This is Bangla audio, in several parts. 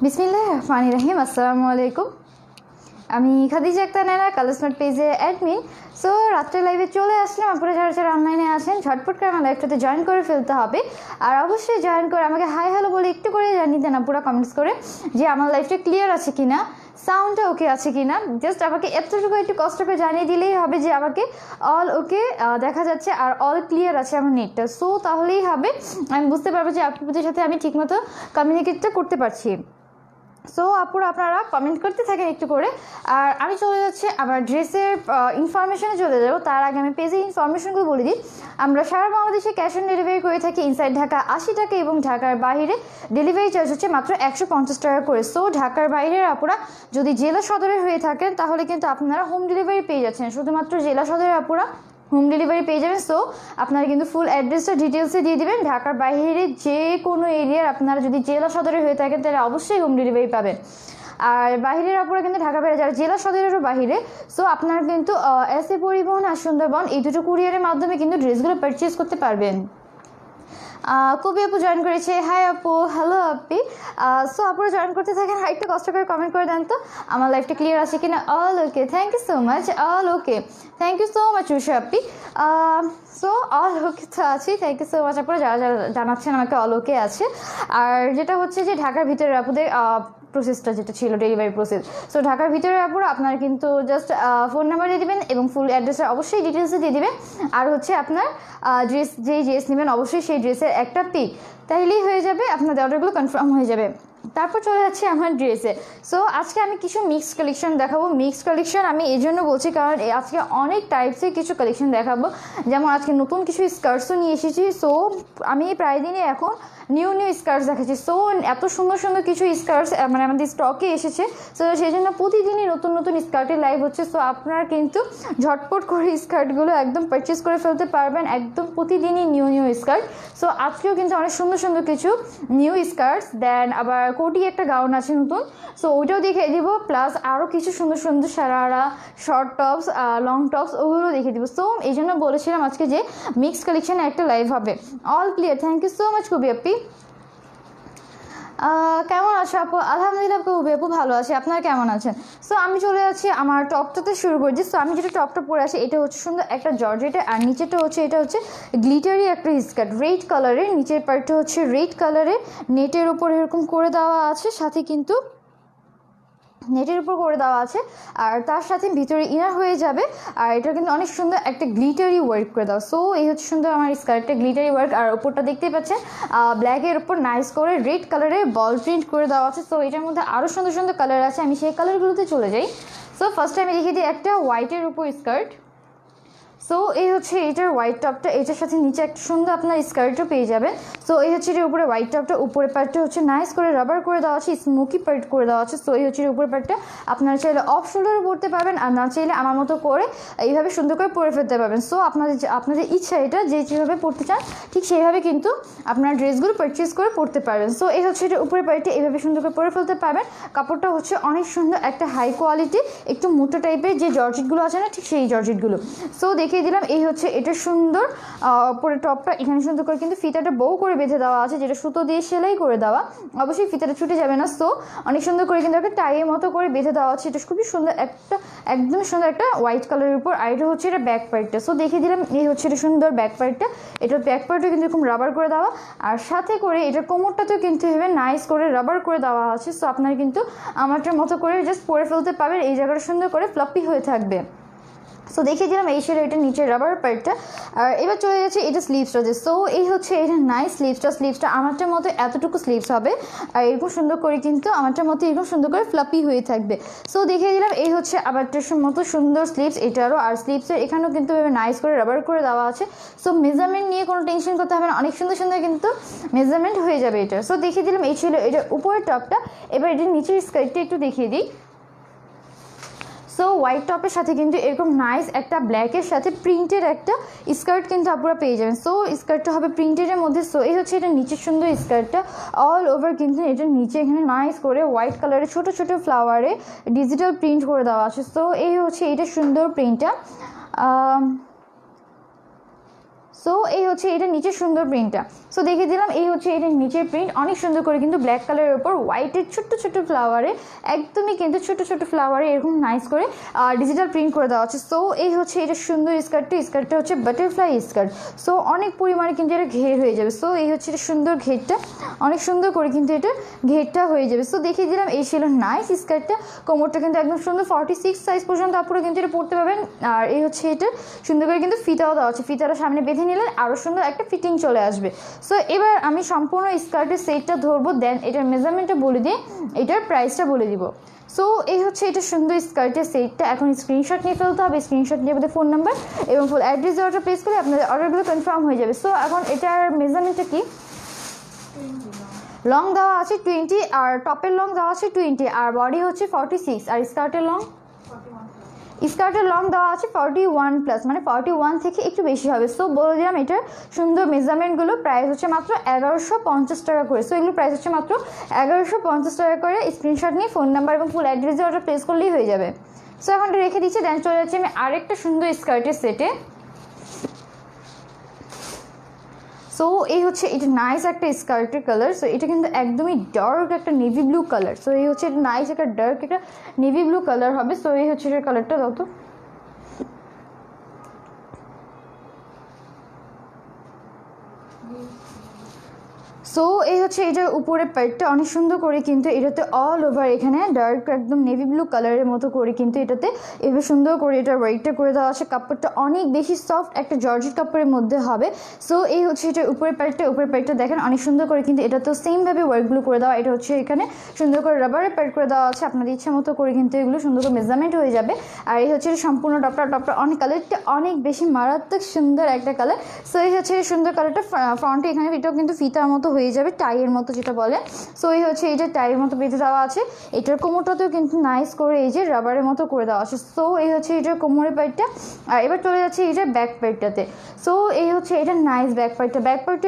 বিসমিল্লাহির রহমানির রহিম। আসসালামু আলাইকুম। আমি খাদিজা আক্তার নায়রা, কালার স্মার্ট পেজে অ্যাডমিন। সো রাত্রে লাইভে চলে আসলাম। আপনারা যারা যারা অনলাইনে আছেন ঝটপট করে আমার লাইভটাতে জয়েন করে ফেলতে হবে। আর অবশ্যই জয়েন করে আমাকে হাই হ্যালো বলে একটু করে জানিয়ে দেন পুরো কমেন্টস করে যে আমার লাইভটা ক্লিয়ার আছে কিনা, সাউন্ডটা ওকে আছে কিনা। জাস্ট আমাকে এতটুকু একটু কষ্ট করে জানিয়ে দিলেই হবে যে আমাকে অল ওকে দেখা যাচ্ছে আর অল ক্লিয়ার আছে আমার নেটটা। সো তাহলেই হবে, আমি বুঝতে পারবো যে আপনাদের সাথে আমি ঠিকমতো কমিউনিকেটটা করতে পারছি। সো আপুরা আপনারা কমেন্ট করতে থাকেন একটু করে। আর আমি চলে যাচ্ছি আমার ড্রেসের ইনফরমেশনে চলে যাবো। তার আগে আমি পেজের ইনফরমেশনগুলো বলে দিই। আমরা সারা বাংলাদেশে ক্যাশ অন ডেলিভারি করে থাকি। ইনসাইড ঢাকা 80 টাকা এবং ঢাকার বাইরে ডেলিভারি চার্জ হচ্ছে মাত্র 150 টাকা করে। সো ঢাকার বাইরের আপুরা যদি জেলা সদরে হয়ে থাকেন তাহলে কিন্তু আপনারা হোম ডেলিভারি পেয়ে যাচ্ছেন। শুধুমাত্র জেলা সদরের আপুরা হোম ডেলিভারি পেয়ে যাবেন। সো আপনারা কিন্তু ফুল অ্যাড্রেসটা ডিটেলসে দিয়ে দিবেন। ঢাকার বাইরে যে কোনো এরিয়ার আপনারা যদি জেলা সদরে হয়ে থাকেন তাহলে অবশ্যই হোম ডেলিভারি পাবেন। আর বাহিরের আপুরা কিন্তু ঢাকা বাইরে যারা জেলা সদরেরও বাহিরে, সো আপনারা কিন্তু এসএ পরিবহন আর সুন্দরবন এই দুটো কুরিয়ারের মাধ্যমে কিন্তু ড্রেসগুলো পারচেজ করতে পারবেন। কবি আপু জয়েন করেছে। হাই আপু, হ্যালো আপি। সো আপুরা জয়েন করতে থাকেন, একটু কষ্ট করে কমেন্ট করে দেন তো আমার লাইফটা ক্লিয়ার আছে কিনা। All okay, thank you so much. All okay, thank you so much Rusha আপি। সো অল ওকে তো আছি, থ্যাংক ইউ সো মাচ আপুরা যারা যারা জানাচ্ছেন আমাকে অল ওকে আছে। আর যেটা হচ্ছে যে ঢাকার ভিতরে আপুদের প্রসেসটা যেটা ছিল ডেলিভারি প্রসেস, সো ঢাকার ভিতরে আপুরা আপনারা কিন্তু জাস্ট ফোন নাম্বার দিয়ে দেবেন এবং ফুল অ্যাড্রেসটা অবশ্যই ডিটেলসে দিয়ে দেবেন। আর হচ্ছে আপনার যেই ড্রেস নেবেন অবশ্যই সেই ড্রেসের একটা পিক, তাইলেই হয়ে যাবে, আপনাদের অর্ডারগুলো কনফার্ম হয়ে যাবে। তারপর চলে যাচ্ছে আমার ড্রেসে। সো আজকে আমি কিছু মিক্সড কালেকশন দেখাবো। মিক্সড কালেকশন আমি এই জন্য বলছি কারণ আজকে অনেক টাইপসের কিছু কালেকশন দেখাবো। যেমন আজকে নতুন কিছু স্কার্টসও নিয়ে এসেছি। সো আমি প্রায় দিনে এখন নিউ স্কার্টস দেখাচ্ছি। সো এত সুন্দর সুন্দর কিছু স্কার্টস মানে আমাদের স্টকে এসেছে। সো সেই জন্য প্রতিদিনই নতুন নতুন স্কার্টের লাইভ হচ্ছে। সো আপনারা কিন্তু ঝটপট করে স্কার্টগুলো একদম পারচেস করে ফেলতে পারবেন, একদম প্রতিদিনই নিউ স্কার্ট। সো আজকেও কিন্তু অনেক সুন্দর সুন্দর কিছু নিউ স্কার্টস, দেন আবার কোটি একটা গাউন আছে নতুন, সো ওইটাও দেখিয়ে দিব। প্লাস আরও কিছু সুন্দর সুন্দর sharara, short tops, long tops, ওগুলো দেখিয়ে দিব। সো এই জন্য বলেছিলাম আজকে যে মিক্স কালেকশনে একটা লাইভ হবে। All clear, thank you so much কবি আপি। কেমন আছো আপু? আলহামদুলিল্লাহ কবি আপু ভালো আছে, আপনারা কেমন আছেন? সো আমি চলে যাচ্ছি আমার টপটাতে শুরু করছি। সো আমি যেটা টপটা পরে আসি এটা হচ্ছে সুন্দর একটা জর্জেটের, আর নিচেটা হচ্ছে এটা হচ্ছে গ্লিটারি একটা স্কার্ট রেড কালারের। নিচের পার্টটা হচ্ছে রেড কালারের, নেটের উপর এরকম করে দেওয়া আছে, সাথে কিন্তু নেটের উপর করে দেওয়া আছে, আর তার সাথে ভিতরে ইনার হয়ে যাবে। আর এটা কিন্তু অনেক সুন্দর একটা গ্লিটারি ওয়ার্ক করে দেওয়া। সো এই হচ্ছে সুন্দর আমার স্কার্টটা গ্লিটারি ওয়ার্ক। আর ওপরটা দেখতেই পাচ্ছেন ব্ল্যাকের উপর নাইস করে রেড কালারের বল প্রিন্ট করে দেওয়া আছে। সো এটার মধ্যে আরও সুন্দর সুন্দর কালার আছে, আমি সেই কালারগুলোতে চলে যাই। সো ফার্স্টে আমি দেখিয়ে দিই একটা হোয়াইটের উপর স্কার্ট। সো এই হচ্ছে এটার হোয়াইট টপটা, এটার সাথে নিচে একটা সুন্দর আপনার স্কার্টও পেয়ে যাবেন। সো এই হচ্ছে এটার উপরে হোয়াইট টপটা, উপরে পার্টটা হচ্ছে নাইস করে রাবার করে দেওয়া আছে, স্মোকি পার্ট করে দেওয়া আছে। সো এই হচ্ছে উপরে পার্টটা আপনারা চাইলে অফ শোল্ডারও পরতে পারবেন, আর না চাইলে আমার মতো করে এইভাবে সুন্দর করে পরে ফেলতে পারবেন। সো আপনাদের ইচ্ছা, এটা যেভাবে পরতে চান ঠিক সেইভাবে কিন্তু আপনার ড্রেসগুলো পারচেস করে পরতে পারবেন। সো এই হচ্ছে এটা উপরে পার্টটা, এইভাবে সুন্দর করে পরে ফেলতে পারবেন। কাপড়টা হচ্ছে অনেক সুন্দর একটা হাই কোয়ালিটি, একটু মোটো টাইপের যে জর্জেটগুলো আছে না ঠিক সেই জর্জেটগুলো। সো দেখিয়ে দিলাম এই হচ্ছে এটা সুন্দর পরে টপটা, এখানে সুন্দর করে কিন্তু ফিতাটা বউ করে বেঁধে দেওয়া আছে, যেটা সুতো দিয়ে সেলাই করে দেওয়া, অবশ্যই ফিতাটা ছুটে যাবে না। সো অনেক সুন্দর করে কিন্তু একটা টাইয়ের মতো করে বেঁধে দেওয়া আছে, এটা খুবই সুন্দর একটা একদম সুন্দর একটা হোয়াইট কালারের উপর। আর এটা হচ্ছে এটা ব্যাক পার্টটা। সো দেখিয়ে দিলাম এই হচ্ছে এটা সুন্দর ব্যাক পার্টটা, এটা ব্যাক পার্টও কিন্তু এরকম রাবার করে দেওয়া, আর সাথে করে এটা কোমরটাতেও কিন্তু এভাবে নাইস করে রাবার করে দেওয়া আছে। সো আপনারা কিন্তু আমারটার মতো করে জাস্ট পরে ফেলতে পারবেন, এই জায়গাটা সুন্দর করে ফ্লাপি হয়ে থাকবে। সো দেখিয়ে দিলাম এই ছিল এটা নিচের রাবার পার্টটা। আর এবার চলে যাচ্ছে এটা স্লিভসটাতে। সো এই হচ্ছে এটা নাইস স্লিভসটা আমারটার মতো এতটুকু স্লিভস হবে, আর এরকম সুন্দর করে কিন্তু আমারটার মতো এরকম সুন্দর করে ফ্লাপি হয়ে থাকবে। সো দেখিয়ে দিলাম এই হচ্ছে আমারটার মতো সুন্দর স্লিভস এটারও, আর স্লিভসের এখানেও কিন্তু নাইস করে রাবার করে দেওয়া আছে। সো মেজারমেন্ট নিয়ে কোনো টেনশন করতে হবে না, অনেক সুন্দর সুন্দর কিন্তু মেজারমেন্ট হয়ে যাবে এটা। সো দেখিয়ে দিলাম এই ছিল এটা উপরের টপটা। এবার এটার নিচের স্কার্টটা একটু দেখিয়ে দিই। সো হোয়াইট টপের সাথে কিন্তু এরকম নাইস একটা ব্ল্যাকের সাথে প্রিন্টের একটা স্কার্ট কিন্তু আপনারা পেয়ে যাবেন। সো স্কার্টটা হবে প্রিন্টের মধ্যে। সো এই হচ্ছে এটা নিচের সুন্দর স্কার্টটা, অল ওভার কিন্তু এটার নিচে এখানে নাইস করে হোয়াইট কালারের ছোটো ছোটো ফ্লাওয়ারে ডিজিটাল প্রিন্ট করে দেওয়া আছে। সো এই হচ্ছে এটা সুন্দর প্রিন্টটা। সো এই হচ্ছে এটা নিচের সুন্দর প্রিন্টটা। সো দেখিয়ে দিলাম এই হচ্ছে এটা নিচের প্রিন্ট, অনেক সুন্দর করে কিন্তু ব্ল্যাক কালারের উপর হোয়াইটের ছোট্ট ছোট্ট ফ্লাওয়ারে, একদমই কিন্তু ছোট ছোট ফ্লাওয়ারে এরকম নাইস করে ডিজিটাল প্রিন্ট করে দেওয়া আছে। সো এই হচ্ছে এটা সুন্দর স্কার্টটা হচ্ছে বাটারফ্লাই স্কার্ট। সো অনেক পরিমাণে কিন্তু এটা ঘের হয়ে যাবে। সো এই হচ্ছে এটা সুন্দর ঘেরটা, অনেক সুন্দর করে কিন্তু এটা ঘেরটা হয়ে যাবে। সো দেখিয়ে দিলাম এই ছিল নাইস স্কার্টটা। কোমরটা কিন্তু একদম সুন্দর 46 সাইজ পর্যন্ত আপনারা কিন্তু এটা পড়তে পারবেন। আর এই হচ্ছে এটা সুন্দর করে কিন্তু ফিতাও দেওয়া আছে, ফিতাটা সামনে বেঁধে নিলে আরও সুন্দর একটা ফিটিং চলে আসবে। সো এবার আমি সম্পূর্ণ স্কার্টের সেটটা ধরবো, দেন এটার মেজারমেন্টটা বলে দিয়ে এটার প্রাইসটা বলে দিব। সো এই হচ্ছে এটা সুন্দর স্কার্টের সেটটা। এখন স্ক্রিনশট নিয়ে ফেলতে হবে, স্ক্রিনশট নিয়ে আপনাদের ফোন নাম্বার এবং ফুল অ্যাড্রেস অর্ডার প্লেস করে আপনাদের অর্ডারগুলো কনফার্ম হয়ে যাবে। সো এখন এটার মেজারমেন্টটা কি, লং দেওয়া আছে 20, আর টপের লং দেওয়া আছে 20, আর বডি হচ্ছে 46, আর স্কার্টের লং দেওয়া আছে 41+, মানে 41 থেকে একটু বেশি হবে। সো বলে দিলাম এটার সুন্দর মেজারমেন্টগুলো। প্রাইস হচ্ছে মাত্র 1150 টাকা করে। সো এগুলো প্রাইস হচ্ছে মাত্র 1150 টাকা করে। স্ক্রিনশট নিয়ে ফোন নাম্বার এবং ফুল অ্যাড্রেসে অর্ডার প্লেস করলেই হয়ে যাবে। সো এখন রেখে দিচ্ছি, দেন চলে যাচ্ছি আমি আরেকটা সুন্দর স্কার্টের সেটে। সো এই হচ্ছে এটা নাইস একটা স্কার্টের কালার। সো এটা কিন্তু একদমই ডার্ক একটা নেভি ব্লু কালার। সো এই হচ্ছে এটা নাইস একটা ডার্ক একটা নেভি ব্লু কালার হবে। সো এই হচ্ছে এটার কালারটা দাও তো। সো এই হচ্ছে এটার উপরে প্যাডটা অনেক সুন্দর করে কিন্তু এটাতে অল ওভার এখানে ডার্ক একদম নেভি ব্লু কালারের মতো করে কিন্তু এটাতে এবার সুন্দর করে এটার ওয়াইটটা করে দেওয়া আছে। কাপড়টা অনেক বেশি সফট একটা জর্জেট কাপড়ের মধ্যে হবে। সো এই হচ্ছে এটার উপরের প্যাডটা দেখেন অনেক সুন্দর করে কিন্তু এটাতেও সেমভাবে ওয়ার্কগুলো করে দেওয়া। এটা হচ্ছে এখানে সুন্দর করে রাবারের প্যাড করে দেওয়া আছে, আপনাদের ইচ্ছা মতো করে কিন্তু এগুলো সুন্দর করে মেজারমেন্ট হয়ে যাবে। আর এই হচ্ছে সম্পূর্ণ টপটা অনেক কালারটা অনেক বেশি মারাত্মক সুন্দর একটা কালার। সো এই হচ্ছে সুন্দর কালারটা ফ্রন্টে এখানে এটাও কিন্তু ফিতার মতো হয়ে যাবে, টাইয়ের মতো যেটা বলে। সো এই হচ্ছে এইটা টাইয়ের মতো বেঁধে দেওয়া আছে। এটার কোমরটাতেও কিন্তু নাইস করে এই যে রাবারের মতো করে দেওয়া আছে। সো এই হচ্ছে এটার কোমরের পাইটটা। আর এবার চলে যাচ্ছে এইটার ব্যাক পাইটটাতে। সো এই হচ্ছে এটা নাইস ব্যাক পাইটটা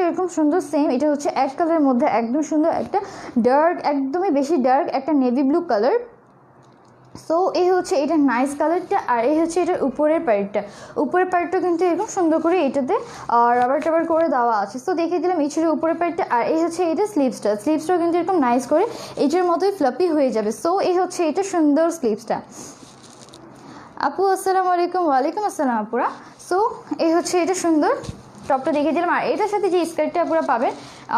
এরকম সুন্দর সেম। এটা হচ্ছে এক কালারের মধ্যে একদম সুন্দর একটা ডার্ক, একদমই বেশি ডার্ক একটা নেভি ব্লু কালার। সো এই হচ্ছে এটা নাইস কালারটা। আর এই হচ্ছে এটার উপরের পার্টটা কিন্তু এরকম সুন্দর করে এটাতে রাবার করে দেওয়া আছে। সো দেখিয়ে দিলাম এই ছিল উপরের পার্টটা। আর এই হচ্ছে এটা স্লিভসটাও কিন্তু এরকম নাইস করে এটার মতোই ফ্লাপি হয়ে যাবে। সো এই হচ্ছে এটা সুন্দর স্লিভসটা। আপু আসসালামু আলাইকুম। ওয়ালাইকুম আসসালাম আপুরা। সো এই হচ্ছে এটা সুন্দর টপটা দেখিয়ে দিলাম। আর এটার সাথে যে স্কার্টটা আপনারা পাবেন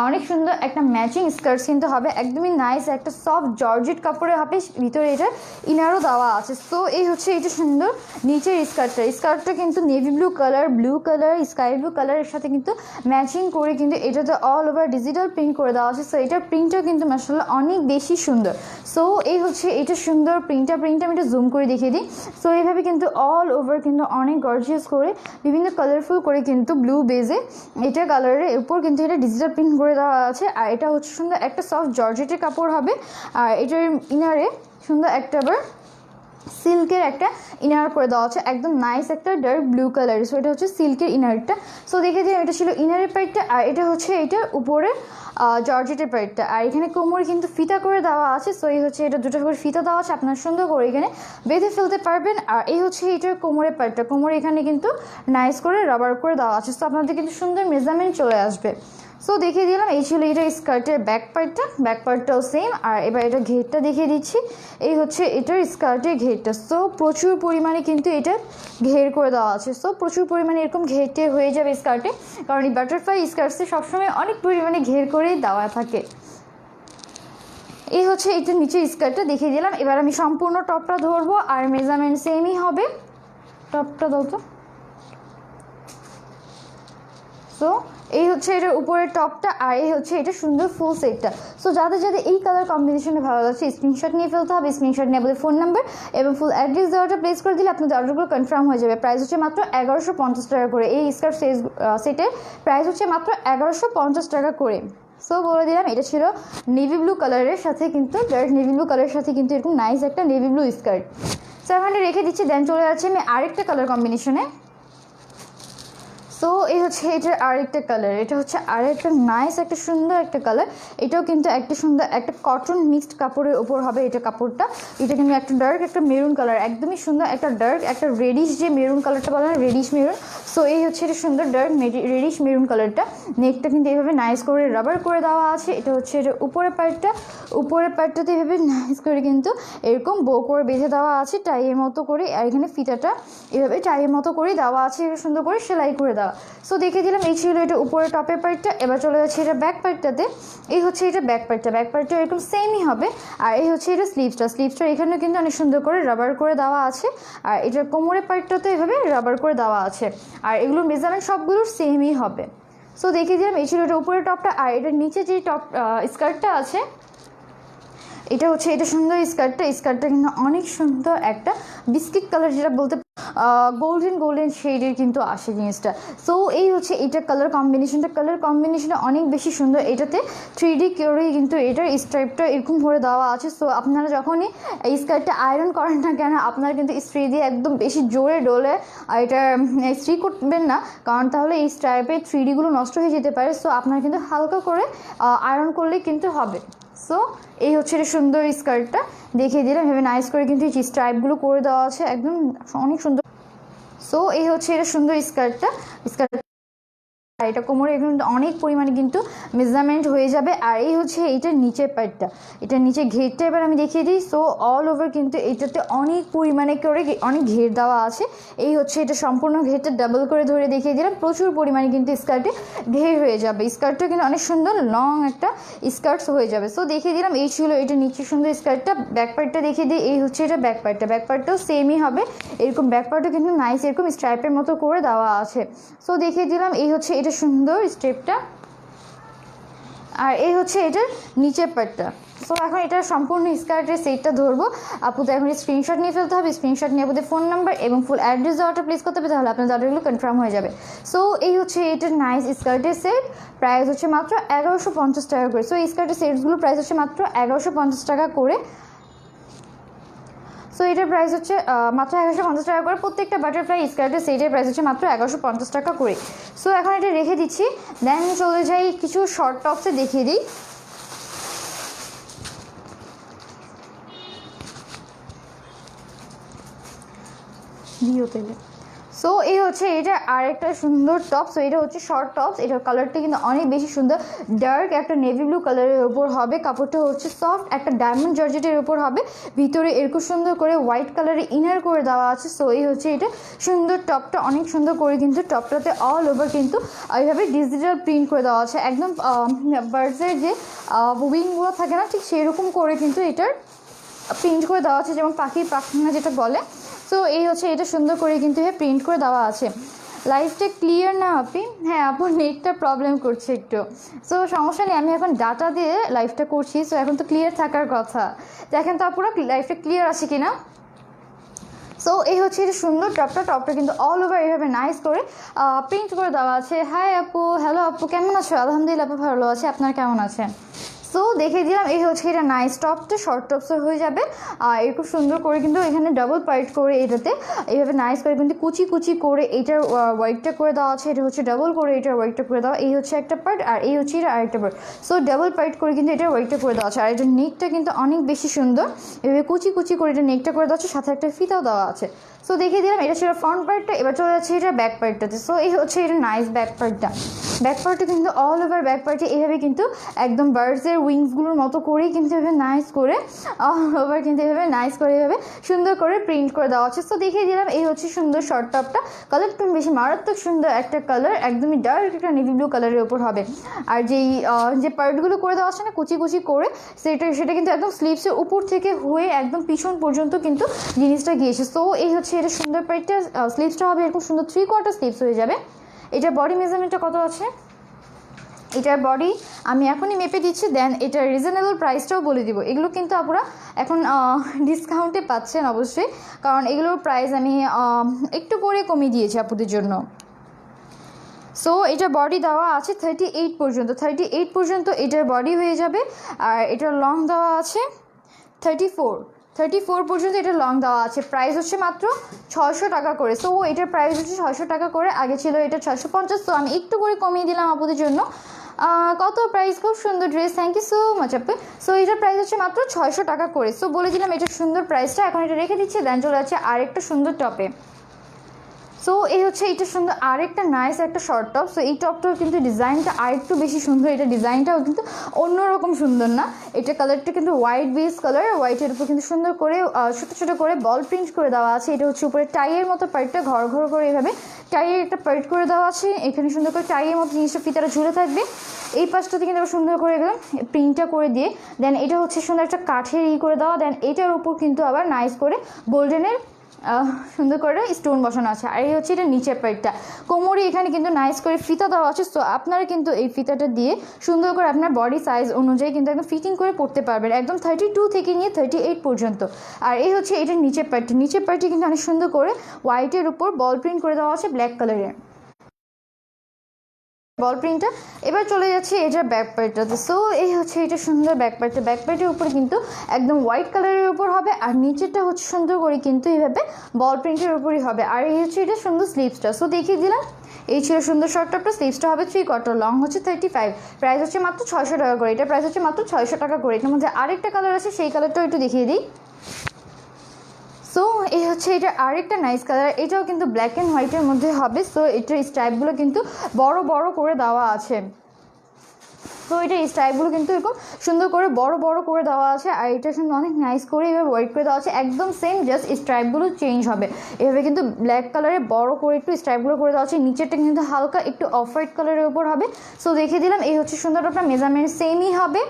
অনেক সুন্দর একটা ম্যাচিং স্কার্ট কিন্তু হবে, একদমই নাইস একটা সফট জর্জেট কাপড়ে হবে, ভিতরে এটা ইনারও দেওয়া আছে। সো এই হচ্ছে এটা সুন্দর নিচের স্কার্টটা কিন্তু navy blue colour, sky blue কালারের সাথে কিন্তু ম্যাচিং করে কিন্তু এটাতে অল ওভার ডিজিটাল প্রিন্ট করে দেওয়া আছে। সো এটার প্রিন্টটাও কিন্তু মাশাআল্লাহ অনেক বেশি সুন্দর। সো এই হচ্ছে এটা সুন্দর প্রিন্টটা আমি একটু জুম করে দেখিয়ে দিই। সো এইভাবে কিন্তু অল ওভার কিন্তু অনেক গর্জিয়াস করে বিভিন্ন কালারফুল করে কিন্তু ব্লু বেজে এটা কালারের উপর কিন্তু এটা ডিজিটাল প্রিন্ট করে দেওয়া আছে। আর এটা হচ্ছে সুন্দর একটা সফট জর্জেটের কাপড় হবে। আর এটার ইনারে সুন্দর একটা আবার সিল্কের একটা ইনার করে দেওয়া আছে, একদম নাইস একটা ডার্ক ব্লু কালার। সো এটা হচ্ছে সিল্কের ইনারটা। সো দেখে যে এটা ছিল ইনারের পার্টটা। আর এটা হচ্ছে এটার উপরে জর্জেটের পার্টটা। আর এখানে কোমর কিন্তু ফিতা করে দেওয়া আছে। সো এই হচ্ছে এটা দুটো করে ফিতা দেওয়া আছে, আপনারা সুন্দর করে এখানে বেঁধে ফেলতে পারবেন। আর এই হচ্ছে এটার কোমরের পার্টটা, কোমর এখানে কিন্তু নাইস করে রাবার করে দেওয়া আছে। সো আপনাদের কিন্তু সুন্দর মেজারমেন্ট চলে আসবে। সো দেখিয়ে দিলাম এই ছিল এটা স্কার্টের ব্যাক পার্টটাও সেম। আর এবার এটা ঘেরটা দেখিয়ে দিচ্ছি। এই হচ্ছে এটার স্কার্টের ঘেরটা। সো প্রচুর পরিমাণে কিন্তু এটা ঘের করে দেওয়া আছে। সো প্রচুর পরিমাণে এরকম ঘেরটে হয়ে যাবে স্কার্টে, কারণ এই বাটারফ্লাই স্কার্টসে সবসময় অনেক পরিমাণে ঘের করেই দেওয়া থাকে। এই হচ্ছে এটা নিচের স্কার্টটা দেখিয়ে দিলাম। এবার আমি সম্পূর্ণ টপটা ধরবো, আর মেজারমেন্ট সেমই হবে। টপটা দাও তো। সো এই হচ্ছে এটার উপরের টপটা। আর এই হচ্ছে এটা সুন্দর ফুল সেটটা। সো যাদের এই কালার কম্বিনেশনে ভালো লাগছে স্ক্রিনশট নিয়ে ফেলতে হবে। স্ক্রিনশট নিয়ে আপনাদের ফোন নাম্বার এবং ফুল অ্যাড্রেস দেওয়াটা প্লেস করে দিলে আপনাদের অর্ডারগুলো কনফার্ম হয়ে যাবে। প্রাইস হচ্ছে মাত্র 1150 টাকা করে। এই স্কার্ট সেটের প্রাইস হচ্ছে মাত্র 1150 টাকা করে। সো বলে দিলাম এটা ছিল নেভি ব্লু কালারের সাথে কিন্তু ডার্ক নেভি ব্লু কালারের সাথে কিন্তু এরকম নাইস একটা নেভি ব্লু স্কার্ট। সো এখানে রেখে দিচ্ছি, দেন চলে যাচ্ছে আমি আরেকটা কালার কম্বিনেশনে। সো এই হচ্ছে এটার আরেকটা কালার, এটা হচ্ছে আরেকটা নাইস একটা সুন্দর একটা কালার। এটাও কিন্তু একটা সুন্দর একটা কটন মিক্সড কাপড়ের উপর হবে এটা কাপড়টা। এটা কিন্তু একটা ডার্ক একটা মেরুন কালার, একদমই সুন্দর একটা ডার্ক একটা রেডিশ যে মেরুন কালারটা বলে না, রেডিশ মেরুন। সো এই হচ্ছে এটা সুন্দর ডার্ক রেডিশ মেরুন কালারটা। নেকটা কিন্তু এইভাবে নাইস করে রাবার করে দেওয়া আছে। এটা হচ্ছে এটা উপরের পার্টটাতে এইভাবে নাইস করে কিন্তু এরকম বো করে বেঁধে দেওয়া আছে টাইয়ের মতো করে। আর এখানে ফিতাটা এভাবে টাইয়ের মতো করে দেওয়া আছে, সুন্দর করে সেলাই করে দেওয়া। সো দেখে দিলাম এই ছিল এটা উপরে টপের পার্টটা। এবার চলে যাচ্ছে এটা ব্যাক পার্টটাতে। এই হচ্ছে এটা ব্যাক পার্টটা এরকম সেমই হবে। আর এই হচ্ছে এটা স্লিভসটা এখানে কিন্তু অনেক সুন্দর করে রাবার করে দেওয়া আছে। আর এটার কোমরের পার্টটাতে এভাবে রাবার করে দেওয়া আছে। আর এগুলোর মেজারমেন্ট সবগুলোর সেমই হবে। সো দেখে দিলাম এই ছিল এটা উপরের টপটা। আর এটার নিচে যে টপ স্কার্টটা আছে, এটা হচ্ছে এটা সুন্দর স্কার্টটা কিন্তু অনেক সুন্দর একটা বিস্কিট কালার, যেটা বলতে গোল্ডেন শেডের কিন্তু আসে জিনিসটা। সো এই হচ্ছে এটা কালার কম্বিনেশনটা অনেক বেশি সুন্দর। এটাতে 3D করেই কিন্তু এটার স্ট্রাইপটা এরকম ভরে দেওয়া আছে। সো আপনারা যখনই এই স্কার্টটা আয়রন করেন না কেন, আপনারা কিন্তু ইস্ত্রি দিয়ে একদম বেশি জোরে ডলে এটা ইস্ত্রি করবেন না, কারণ তাহলে এই স্ট্রাইপের 3Dগুলো নষ্ট হয়ে যেতে পারে। সো আপনারা কিন্তু হালকা করে আয়রন করলেই কিন্তু হবে। সো এই হচ্ছে এটা সুন্দর স্কার্টটা দেখিয়ে দিলাম, এভাবে নাইস করে কিন্তু স্ট্রাইপগুলো করে দেওয়া আছে একদম অনেক সুন্দর। সো এই হচ্ছে এটা সুন্দর স্কার্টটা। আর এটা কোমরে কিন্তু অনেক পরিমাণে কিন্তু মেজারমেন্ট হয়ে যাবে। আর এই হচ্ছে এইটার নিচের পার্টটা, এটার নিচে ঘেরটা এবার আমি দেখিয়ে দিই। সো অল ওভার কিন্তু এটাতে অনেক পরিমাণে করে অনেক ঘের দেওয়া আছে। এই হচ্ছে এটা সম্পূর্ণ ঘেরটা ডাবল করে ধরে দেখিয়ে দিলাম, প্রচুর পরিমাণে কিন্তু স্কার্টে ঘের হয়ে যাবে। স্কার্টটা কিন্তু অনেক সুন্দর লং একটা স্কার্টস হয়ে যাবে। সো দেখিয়ে দিলাম এই ছিল এটা নিচে সুন্দর স্কার্টটা। ব্যাক পার্টটা দেখিয়ে দিই, এই হচ্ছে এটা ব্যাক পার্টটাও সেমই হবে। এরকম ব্যাক পার্টও কিন্তু নাইস এরকম স্ট্রাইপের মতো করে দেওয়া আছে। সো দেখিয়ে দিলাম এই হচ্ছে এটা সুন্দর স্টেপটা। আর এই হচ্ছে এটার নিচের পার্টটা। সো এখন এটা সম্পূর্ণ স্কার্টের সেটটা ধরবো। আপুদের এখন স্ক্রিনশট নিয়ে ফেলতে হবে। স্ক্রিনশট নিয়ে আপুদের ফোন নাম্বার এবং ফুল অ্যাড্রেস অর্ডার প্লেস করতে হবে, তাহলে আপনার অর্ডারগুলো কনফার্ম হয়ে যাবে। সো এই হচ্ছে এটার নাইস স্কার্টের সেট, প্রাইস হচ্ছে মাত্র 1150 টাকা করে। সো এই স্কার্টের সেটসগুলোর প্রাইস হচ্ছে মাত্র 1150 টাকা করে। সো এটার প্রাইস হচ্ছে মাত্র 1150 টাকা করে। প্রত্যেকটা বাটারফ্লাই স্কার্টের সেটের প্রাইস হচ্ছে মাত্র 1150 টাকা করে। সো এখন এটা রেখে দিচ্ছি, দেন চলে যাই কিছু শর্ট টপসে দেখিয়ে দিই। সো এই হচ্ছে এটা আরেকটা সুন্দর টপ। সো এটা হচ্ছে শর্ট টপস, এটার কালারটা কিন্তু অনেক বেশি সুন্দর, ডার্ক একটা নেভি ব্লু কালারের উপর হবে। কাপড়টা হচ্ছে সফট একটা ডায়মন্ড জর্জেটের উপর হবে। ভিতরে এরকম সুন্দর করে হোয়াইট কালারের ইনার করে দেওয়া আছে। সো এই হচ্ছে এটা সুন্দর টপটা, অনেক সুন্দর করে কিন্তু টপটাতে অল ওভার কিন্তু এইভাবে ডিজিটাল প্রিন্ট করে দেওয়া আছে। একদম বার্ডসের যে উইংগুলো থাকে না, ঠিক সেরকম করে কিন্তু এটার প্রিন্ট করে দেওয়া আছে, যেমন পাখির পাখনা যেটা বলে। সো এই হচ্ছে এটা সুন্দর করে কিন্তু প্রিন্ট করে দেওয়া আছে। লাইভটা ক্লিয়ার না আপনি? হ্যাঁ আপু, নেটটা প্রবলেম করছে একটু। সো সমস্যা নেই, আমি এখন ডাটা দিয়ে লাইভটা করছি। সো এখন তো ক্লিয়ার থাকার কথা। দেখেন তো আপুরা লাইভটা ক্লিয়ার আছে কিনা। সো এই হচ্ছে এটা সুন্দর টপটা কিন্তু অল ওভার এইভাবে নাইস করে প্রিন্ট করে দেওয়া আছে। হাই আপু, হ্যালো আপু, কেমন আছো? আলহামদুলিল্লাহ আপু ভালো আছে, আপনার কেমন আছেন? সো দেখে দিলাম এই হচ্ছে এটা নাইস টপটা, শর্ট টপসও হয়ে যাবে। আর এরকম সুন্দর করে কিন্তু এখানে ডাবল পার্ট করে এটাতে এইভাবে নাইস করে কিন্তু কুচি করে এইটার ওয়ার্কটা করে দেওয়া আছে। এটা হচ্ছে ডাবল করে এটার ওয়ার্কটা করে দেওয়া, এই হচ্ছে একটা পার্ট আর এই হচ্ছে এটা আরেকটা পার্ট। সো ডাবল পার্ট করে কিন্তু এটার ওয়ার্কটা করে দেওয়া আছে। আর এটার নেকটা কিন্তু অনেক বেশি সুন্দর, এভাবে কুচি করে এটা নেকটা করে দেওয়া আছে, সাথে একটা ফিতাও দেওয়া আছে। সো দেখিয়ে দিলাম এটা ছিল ফ্রন্ট পার্টটা। এবার চলে যাচ্ছে এটা ব্যাক পার্টটাতে। সো এই হচ্ছে এটা নাইস ব্যাক পার্টটা কিন্তু অল ওভার ব্যাক পার্টে এইভাবে কিন্তু একদম বার্ডসের উইংসগুলোর মতো করেই কিন্তু এভাবে নাইস করে অল ওভার কিন্তু এভাবে নাইস করে এভাবে সুন্দর করে প্রিন্ট করে দেওয়া আছে। সো দেখিয়ে দিলাম এই হচ্ছে সুন্দর শর্ট টপটা। কালারটা বেশি মারাত্মক সুন্দর একটা কালার, একদমই ডার্ক একটা নেভি ব্লু কালারের উপর হবে। আর যে পার্টগুলো করে দেওয়া আছে না কুচি করে, সেটা কিন্তু একদম স্লিভসের উপর থেকে হয়ে একদম পিছন পর্যন্ত কিন্তু জিনিসটা গিয়েছে। সো এই হচ্ছে এটা সুন্দর পার্টটা। স্লিভসটা হবে এরকম সুন্দর 3/4 স্লিভস হয়ে যাবে। এটার বডি মেজারমেন্টটা কত আছে? এটার বডি আমি এখনই মেপে দিচ্ছি, দেন এটার রিজনেবল প্রাইসটাও বলে দিব। এগুলো কিন্তু আপনারা এখন ডিসকাউন্টে পাচ্ছেন অবশ্যই, কারণ এগুলোর প্রাইস আমি একটু করে কমিয়ে দিয়েছি আপুদের জন্য। সো এটার বডি দেওয়া আছে 38 পর্যন্ত এটার বডি হয়ে যাবে। আর এটার লং দেওয়া আছে 34 34 পর্যন্ত এটা লং দেওয়া আছে। প্রাইস হচ্ছে মাত্র 600 টাকা করে। সো এটার প্রাইস হচ্ছে 600 টাকা করে, আগে ছিল এটা 650। তো আমি একটু করে কমিয়ে দিলাম আপুদের জন্য। কত প্রাইস, খুব সুন্দর dress, thank you so much আপু। সো এটার প্রাইস হচ্ছে মাত্র 600 টাকা করে। সো বলে দিলাম এটার সুন্দর প্রাইসটা, এখন এটা রেখে দিচ্ছি। দেন চলে যাচ্ছে আরেকটা সুন্দর টপে। সো এই হচ্ছে এটা সুন্দর আরেকটা নাইস একটা শর্ট টপ। সো এই টপটাও কিন্তু ডিজাইনটা আরেকটু বেশি সুন্দর, এটা ডিজাইনটাও কিন্তু অন্যরকম সুন্দর না, এটা কালারটা কিন্তু হোয়াইট বেস কালার, হোয়াইটের উপর কিন্তু সুন্দর করে ছোটো ছোটো করে বল প্রিন্ট করে দেওয়া আছে। এটা হচ্ছে উপরে টাইয়ের মতো পার্টটা ঘর ঘর করে এভাবে টাইয়ের একটা পার্ট করে দেওয়া আছে, এখানে সুন্দর করে টাইয়ের মতো জিনিসটা ফিতাটা ঝুলে থাকবে। এই পাশটাতে কিন্তু আবার সুন্দর করে গেলাম প্রিন্টটা করে দিয়ে, দেন এটা হচ্ছে সুন্দর একটা কাঠের করে দেওয়া, দেন এটার উপর কিন্তু আবার নাইস করে গোল্ডেনের সুন্দর করে স্টোন বসানো আছে। আর এই হচ্ছে এটা নিচের পার্টটা, কোমরে এখানে কিন্তু নাইস করে ফিতা দেওয়া আছে। সো আপনারা কিন্তু এই ফিতাটা দিয়ে সুন্দর করে আপনার বডি সাইজ অনুযায়ী কিন্তু একদম ফিটিং করে পড়তে পারবেন, একদম 32 থেকে নিয়ে 38 পর্যন্ত। আর এই হচ্ছে এটার নিচের পার্টটা, নিচের পার্টটি কিন্তু অনেক সুন্দর করে হোয়াইটের উপর বল প্রিন্ট করে দেওয়া আছে ব্ল্যাক কালারের বল প্রিন্টটা। এবার চলে যাচ্ছে এটার ব্যাক পার্টটাতে। সো এই হচ্ছে এটা সুন্দর ব্যাক পার্টটা, ব্যাক পার্টের উপরে কিন্তু একদম হোয়াইট কালারের উপর হবে, আর নিচেরটা হচ্ছে সুন্দর করে কিন্তু এইভাবে বল প্রিন্টের উপরই হবে। আর এই হচ্ছে এটা সুন্দর স্লিভসটা। সো দেখিয়ে দিলাম, এই ছিল সুন্দর শর্ট টপটা, স্লিভসটা হবে 3/4, লং হচ্ছে 35, প্রাইস হচ্ছে মাত্র 600 টাকা করে। এটা প্রাইস হচ্ছে মাত্র 600 টাকা করে। এটার মধ্যে আরেকটা কালার আছে, সেই কালারটাও একটু দেখিয়ে দিই। সো এই হচ্ছে এটা আরেকটা নাইস কালার, এটাও কিন্তু ব্ল্যাক অ্যান্ড হোয়াইটের মধ্যে হবে। সো এটার স্ট্রাইপগুলো কিন্তু বড় বড় করে দেওয়া আছে। সো এটার স্ট্রাইপগুলো কিন্তু এরকম সুন্দর করে বড় বড় করে দেওয়া আছে, আর এটা কিন্তু অনেক নাইস করে এভাবে ওয়াইট করে দেওয়া আছে, একদম সেম, জাস্ট স্ট্রাইপগুলো চেঞ্জ হবে। এভাবে কিন্তু ব্ল্যাক কালারে বড় করে একটু স্ট্রাইপগুলো করে দেওয়া আছে, নিচেরটা কিন্তু হালকা একটু অফ হোয়াইট কালারের উপর হবে। সো দেখে দিলাম, এই হচ্ছে সুন্দর আপনার মেজারমেন্ট সেমই হবে,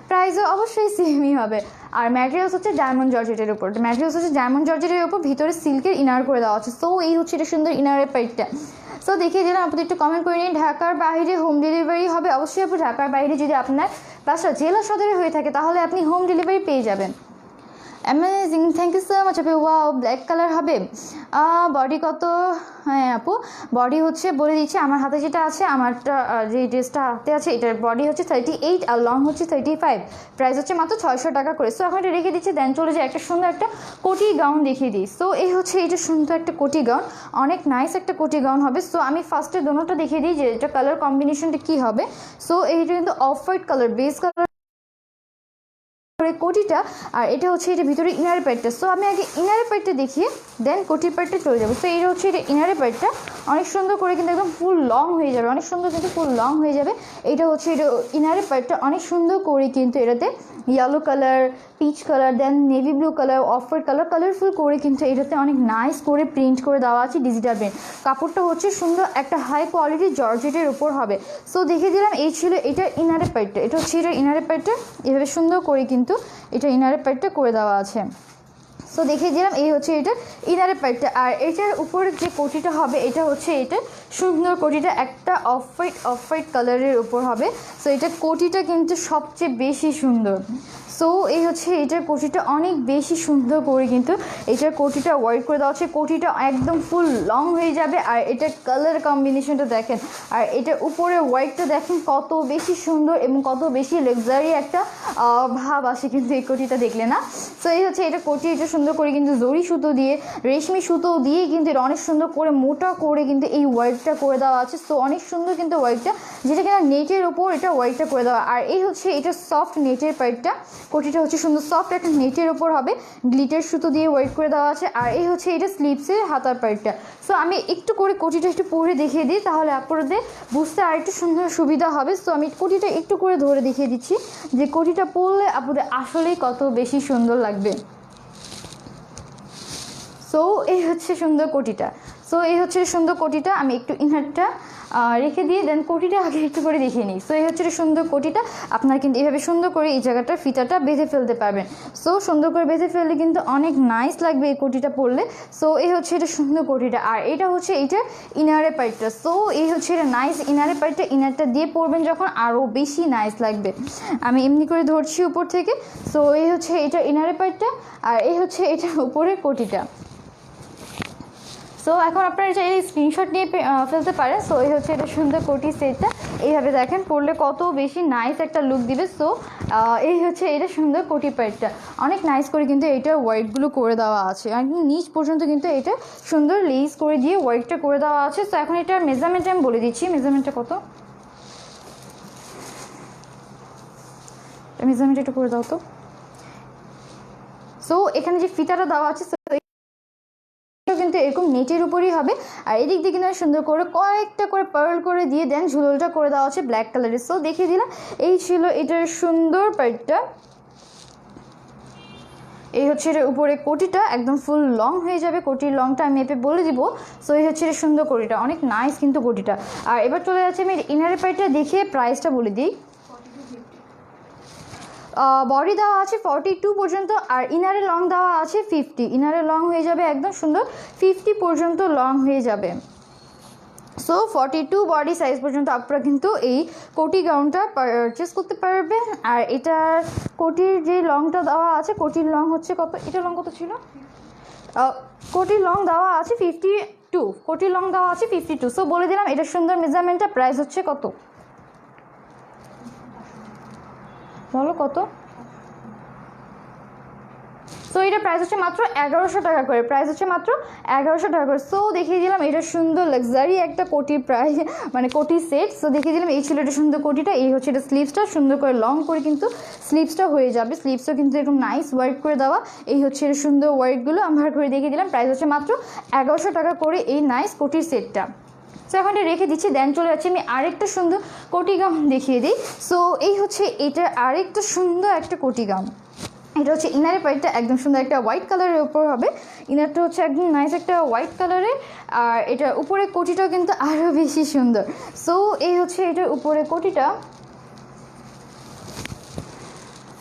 প্রাইসও অবশ্যই সেমই হবে। আর ম্যাটেরিয়ালস হচ্ছে ডায়মন্ড জর্জেটের উপর, ম্যাটেরিয়ালস হচ্ছে ডায়মন্ড জর্জেটের উপর, ভিতরে সিল্কের ইনার করে দেওয়া আছে। সো এই হচ্ছে এটা সুন্দর ইনারের পাইটটা। সো দেখিয়ে দিলাম, আপনি একটু কমেন্ট করে নিন ঢাকার বাইরে হোম ডেলিভারি হবে। অবশ্যই আপনি ঢাকার বাইরে যদি আপনার বাসা জেলা সদরে হয়ে থাকে তাহলে আপনি হোম ডেলিভারি পেয়ে যাবেন। Amazing, thank you so much আপু। ওয়াও, ব্ল্যাক কালার হবে। বডি কত? হ্যাঁ আপু, বডি হচ্ছে বলে দিচ্ছি, আমার হাতে যেটা আছে, আমারটা যে ড্রেসটা হাতে আছে এটার বডি হচ্ছে 38 আর লং হচ্ছে 35, প্রাইস হচ্ছে মাত্র 600 টাকা করে। সো এখন এটা রেখে দিচ্ছি, দেন চলে যায় একটা সুন্দর একটা কোটি গাউন দেখিয়ে দিই। সো এই হচ্ছে এটা সুন্দর একটা কোটি গাউন, অনেক নাইস একটা কোটি গাউন হবে। সো আমি ফার্স্টে দোনোটা দেখিয়ে দিই যে এটা কালার কম্বিনেশনটা কী হবে। সো এইটা কিন্তু off white colour, base colour কোটিটা, আর এটা হচ্ছে এটা ভিতরে ইনার প্যাডটা। সো আমি আগে ইনার প্যাডটা দেখিয়ে দেন কোটির প্যাডটা চলে যাবো। সো এটা হচ্ছে এটা ইনার প্যাডটা, অনেক সুন্দর করে কিন্তু একদম ফুল লং হয়ে যাবে, অনেক সুন্দর কিন্তু ফুল লং হয়ে যাবে। এটা হচ্ছে এটা ইনার প্যাডটা, অনেক সুন্দর করে কিন্তু এটাতে yellow colour, peach colour, then navy blue colour, off white colour, colourful করে কিন্তু এটাতে অনেক নাইস করে প্রিন্ট করে দেওয়া আছে ডিজিটাল প্রিন্ট। কাপড়টা হচ্ছে সুন্দর একটা হাই কোয়ালিটি জর্জেটের উপর হবে। সো দেখে দিলাম, এই ছিল এটা ইনারের প্যাডটা, এটা হচ্ছে এটা ইনারের প্যাডটা, এভাবে সুন্দর করে কিন্তু এটা ইনারের প্যাডটা করে দেওয়া আছে। সো দেখিয়ে দিলাম, এই হচ্ছে এটা ইনারের প্যাডটা। আর এটার উপরে যে কোটিটা হবে এটা হচ্ছে এটা সুন্দর কোটিটা, একটা অফ হোয়াইট কালারের উপর হবে। সো এটা কোটিটা কিন্তু সবচেয়ে বেশি সুন্দর। সো এই হচ্ছে এটার কোটিটা অনেক বেশি সুন্দর করে কিন্তু এটার কোটিটা হোয়াইট করে দেওয়া হচ্ছে, কোটিটা একদম ফুল লং হয়ে যাবে। আর এটার কালার কম্বিনেশনটা দেখেন, আর এটার উপরে হোয়াইটটা দেখেন কত বেশি সুন্দর এবং কত বেশি লাক্সারি একটা ভাব আসে কিন্তু এই কোটিটা দেখলে না। সো এই হচ্ছে এটা কোটি, এটা সুন্দর করে কিন্তু জরি সুতো দিয়ে, রেশমি সুতো দিয়ে কিন্তু এটা অনেক সুন্দর করে মোটা করে কিন্তু এই হোয়াইটটা করে দেওয়া আছে। সো অনেক সুন্দর কিন্তু হোয়াইটটা, যেটা কিনা নেটের ওপর এটা হোয়াইটটা করে দেওয়া। আর এই হচ্ছে এটা সফট নেটের পাইটটা, কোটিটা হচ্ছে সুন্দর সফট একটা নেটের ওপর হবে, গ্লিটার সুতো দিয়ে হোয়াইট করে দেওয়া আছে। আর এই হচ্ছে এটা স্লিভসের হাতার পাইটটা। সো আমি একটু করে কোটিটা একটু পরে দেখিয়ে দিই, তাহলে আপনাদের বুঝতে আর একটু সুন্দর সুবিধা হবে। সো আমি কোটিটা একটু করে ধরে দেখিয়ে দিচ্ছি যে কোটিটা পরলে আপনাদের আসলেই কত বেশি সুন্দর লাগবে। সো এই হচ্ছে সুন্দর কোটিটা। সো এই হচ্ছে সুন্দর কোটিটা, আমি একটু ইনারটা রেখে দিয়ে দেন কোটিটা আগে একটু করে দেখিয়ে নিই। সো এই হচ্ছে সুন্দর কোটিটা, আপনারা কিন্তু এইভাবে সুন্দর করে এই জায়গাটা ফিতাটা বেঁধে ফেলতে পারবেন। সো সুন্দর করে বেঁধে ফেললে কিন্তু অনেক নাইস লাগবে এই কোটিটা পরলে। সো এই হচ্ছে এটা সুন্দর কোটিটা, আর এটা হচ্ছে এইটা ইনারের পাইটটা। সো এই হচ্ছে এটা নাইস ইনারের পাইটটা, ইনারটা দিয়ে পরবেন যখন আরও বেশি নাইস লাগবে। আমি এমনি করে ধরছি উপর থেকে। সো এই হচ্ছে এটা ইনারের পাইটটা, আর এই হচ্ছে এটার উপরে কোটিটা। সো সো এখন আপনারা চাইলে স্ক্রিনশট নিয়ে ফেলতে পারেন। সো এই হচ্ছে এটা সুন্দর কোটি সেটটা, এইভাবে দেখেন পরলে কত বেশি নাইস একটা লুক দিবে। সো এই হচ্ছে এটা সুন্দর কোটি প্যাডটা, অনেক নাইস করে কিন্তু এটা ওয়ার্কগুলো করে দেওয়া আছে, একদম নিচ পর্যন্ত কিন্তু এটা সুন্দর লেস করে দিয়ে ওয়ার্কটা করে দেওয়া আছে। সো এখন এটার মেজারমেন্ট আমি বলে দিচ্ছি, মেজারমেন্টটা কত, মেজারমেন্ট একটু করে দাও তো। সো এখানে যে ফিতাটা দেওয়া আছে কিন্তু এরকম নেটের উপরই হবে, আর এদিক দিয়ে কিন্তু সুন্দর করে কয়েকটা করে পার্ল করে দিয়ে দেন ঝুলটা করে দেওয়া আছে ব্ল্যাক কালারের। সো দেখিয়ে দিলাম, এই ছিল এটার সুন্দর পার্টটা। এই হচ্ছে এর উপরে কোটিটা একদম ফুল লং হয়ে যাবে, কোটির লংটা আমি মেপে বলে দিব। সো এই হচ্ছে এর সুন্দর কোটিটা, অনেক নাইস কিন্তু কোটিটা। আর এবার চলে যাচ্ছে আমি ইনারের পার্টটা দেখিয়ে প্রাইসটা বলে দিই। বডি দেওয়া আছে 42 পর্যন্ত, আর ইনারের লং দেওয়া আছে 50, ইনারের লং হয়ে যাবে একদম সুন্দর 50 পর্যন্ত লং হয়ে যাবে। সো 42 বডি সাইজ পর্যন্ত আপনারা কিন্তু এই কোটি গাউনটা পারচেস করতে পারবেন। আর এটার কোটির যে লংটা দেওয়া আছে, কোটির লং হচ্ছে কত, এটা লং কত ছিল, কোটির লং দেওয়া আছে 52, কোটির লং দেওয়া আছে 52। সো বলে দিলাম এটা সুন্দর মেজারমেন্টটা, প্রাইস হচ্ছে কত বলো কত। সো এটা প্রাইস হচ্ছে মাত্র 1100 টাকা করে, প্রাইস হচ্ছে মাত্র 1100 টাকা করে। সো দেখিয়ে দিলাম এটা সুন্দর লাক্সারি একটা কোটি প্রাইস, মানে কোটি সেট। সো দেখিয়ে দিলাম এই ছিল এটা সুন্দর কোটিটা। এই হচ্ছে এটা স্লিভসটা, সুন্দর করে লং করে কিন্তু স্লিভসটা হয়ে যাবে, স্লিভসটা কিন্তু এরকম নাইস ওয়ার্ক করে দেওয়া। এই হচ্ছে এটা সুন্দর ওয়ার্কগুলো আমরা করে দেখিয়ে দিলাম, প্রাইস হচ্ছে মাত্র 1100 টাকা করে এই নাইস কোটির সেটটা। সো এখন এটা রেখে দিচ্ছি, দেন চলে যাচ্ছে আমি আরেকটা সুন্দর কোটি গাউন দেখিয়ে দিই। সো এই হচ্ছে এটা আরেকটা সুন্দর একটা কোটি গাউন। এটা হচ্ছে ইনারের পার্টটা একদম সুন্দর একটা হোয়াইট কালারের উপর হবে, ইনারটা হচ্ছে একদম নাইস একটা হোয়াইট কালারে, আর এটা উপরে কোটিটাও কিন্তু আরও বেশি সুন্দর। সো এই হচ্ছে এটার উপরে কোটিটা,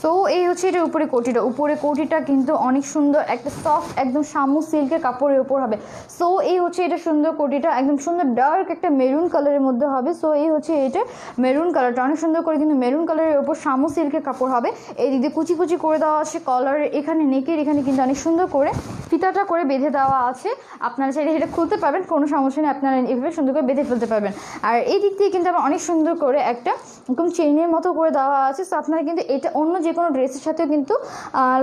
সো এই হচ্ছে এটার উপরে কোটিটা, উপরে কোটিটা কিন্তু অনেক সুন্দর একটা সফট একদম শামু সিল্কের কাপড়ের উপর হবে। সো এই হচ্ছে এটা সুন্দর কোটিটা, একদম সুন্দর ডার্ক একটা মেরুন কালারের মধ্যে হবে। সো এই হচ্ছে এটা মেরুন কালারটা অনেক সুন্দর করে কিন্তু মেরুন কালারের উপর শামু সিল্কের কাপড় হবে। এই দিকে কুচি কুচি করে দেওয়া আছে কলারের, এখানে নেকের এখানে কিন্তু অনেক সুন্দর করে ফিতাটা করে বেঁধে দেওয়া আছে। আপনারা চাইলে এটা খুলতে পারবেন, কোনো সমস্যা নেই, আপনারা এভাবে সুন্দর করে বেঁধে ফেলতে পারবেন। আর এই দিক দিয়ে কিন্তু আবার অনেক সুন্দর করে একটা এরকম চেইনের মতো করে দেওয়া আছে। সো আপনারা কিন্তু এটা অন্য যে কোনো ড্রেসের সাথেও কিন্তু